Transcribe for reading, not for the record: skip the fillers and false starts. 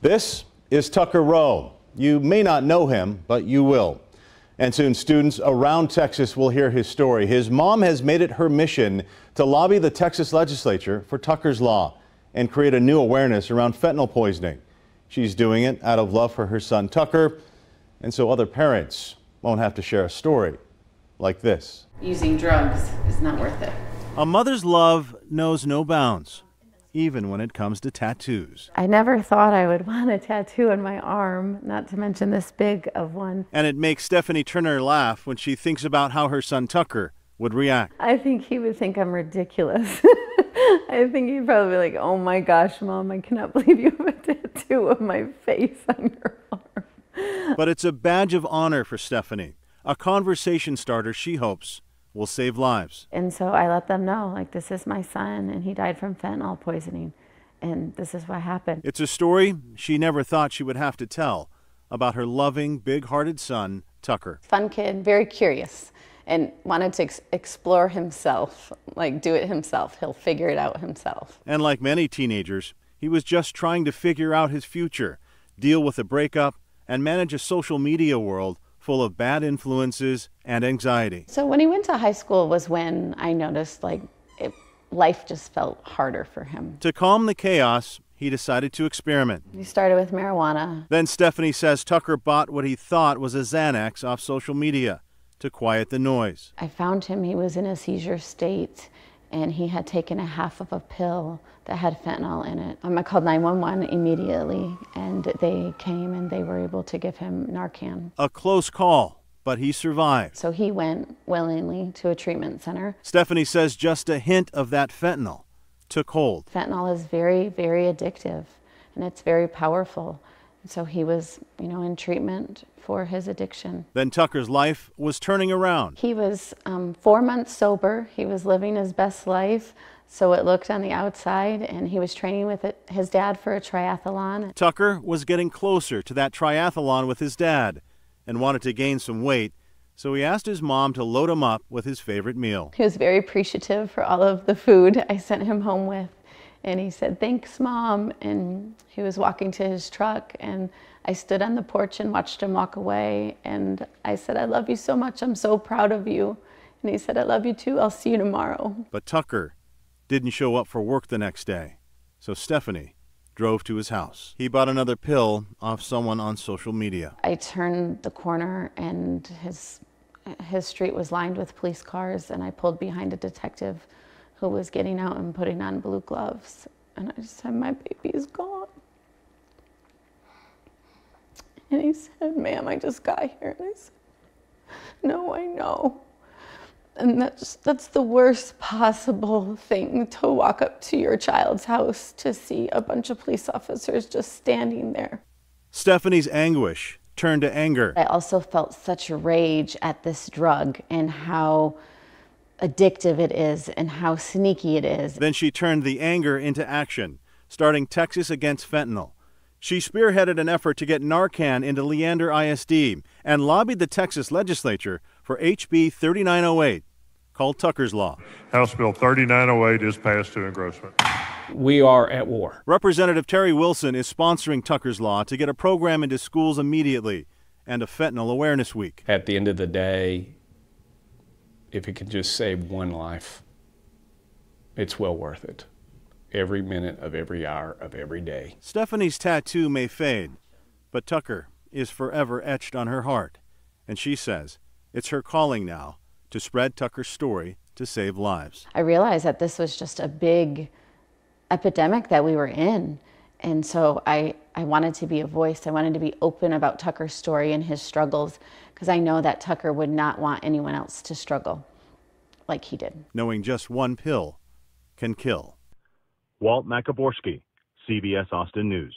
This is Tucker Rowe. You may not know him, but you will. And soon students around Texas will hear his story. His mom has made it her mission to lobby the Texas Legislature for Tucker's Law and create a new awareness around fentanyl poisoning. She's doing it out of love for her son Tucker, and so other parents won't have to share a story like this. Using drugs is not worth it. A mother's love knows no bounds, even when it comes to tattoos. I never thought I would want a tattoo on my arm, not to mention this big of one. And it makes Stephanie Turner laugh when she thinks about how her son Tucker would react. I think he would think I'm ridiculous. I think he'd probably be like, oh my gosh, Mom, I cannot believe you have a tattoo of my face on your arm. But it's a badge of honor for Stephanie, a conversation starter she hopes will save lives. And so I let them know, like, this is my son, and he died from fentanyl poisoning, and this is what happened. It's a story she never thought she would have to tell about her loving, big-hearted son, Tucker. Fun kid, very curious, and wanted to explore himself, like do it himself. He'll figure it out himself. And like many teenagers, he was just trying to figure out his future, deal with a breakup, and manage a social media world full of bad influences and anxiety. So when he went to high school was when I noticed life just felt harder for him. To calm the chaos, he decided to experiment. He started with marijuana. Then Stephanie says Tucker bought what he thought was a Xanax off social media to quiet the noise. I found him, he was in a seizure state, and he had taken a half of a pill that had fentanyl in it. I called 911 immediately, and they came and they were able to give him Narcan. A close call, but he survived. So he went willingly to a treatment center. Stephanie says just a hint of that fentanyl took hold. Fentanyl is very, very addictive, and it's very powerful. So he was, in treatment for his addiction. Then Tucker's life was turning around. He was 4 months sober. He was living his best life, so it looked on the outside, and he was training with his dad for a triathlon. Tucker was getting closer to that triathlon with his dad and wanted to gain some weight, so he asked his mom to load him up with his favorite meal. He was very appreciative for all of the food I sent him home with. And he said, "Thanks, Mom." And he was walking to his truck, and I stood on the porch and watched him walk away. And I said, "I love you so much. I'm so proud of you." And he said, "I love you too. I'll see you tomorrow." But Tucker didn't show up for work the next day, so Stephanie drove to his house. He bought another pill off someone on social media. I turned the corner, and his street was lined with police cars, and I pulled behind a detective who was getting out and putting on blue gloves. And I just said, "My baby is gone." And he said, "Ma'am, I just got here." And I said, "No, I know." And that's the worst possible thing, to walk up to your child's house to see a bunch of police officers just standing there. Stephanie's anguish turned to anger. I also felt such rage at this drug and how addictive it is and how sneaky it is. Then she turned the anger into action, starting Texas Against Fentanyl. She spearheaded an effort to get Narcan into Leander ISD and lobbied the Texas Legislature for HB 3908, called Tucker's Law. House Bill 3908 is passed to engrossment. We are at war. Representative Terry Wilson is sponsoring Tucker's Law to get a program into schools immediately and a fentanyl awareness week. At the end of the day, if it can just save one life, it's well worth it. Every minute of every hour of every day. Stephanie's tattoo may fade, but Tucker is forever etched on her heart. And she says it's her calling now to spread Tucker's story to save lives. I realized that this was just a big epidemic that we were in. And so I wanted to be a voice. I wanted to be open about Tucker's story and his struggles, because I know that Tucker would not want anyone else to struggle like he did. Knowing just one pill can kill. Walt Maciborski, CBS Austin News.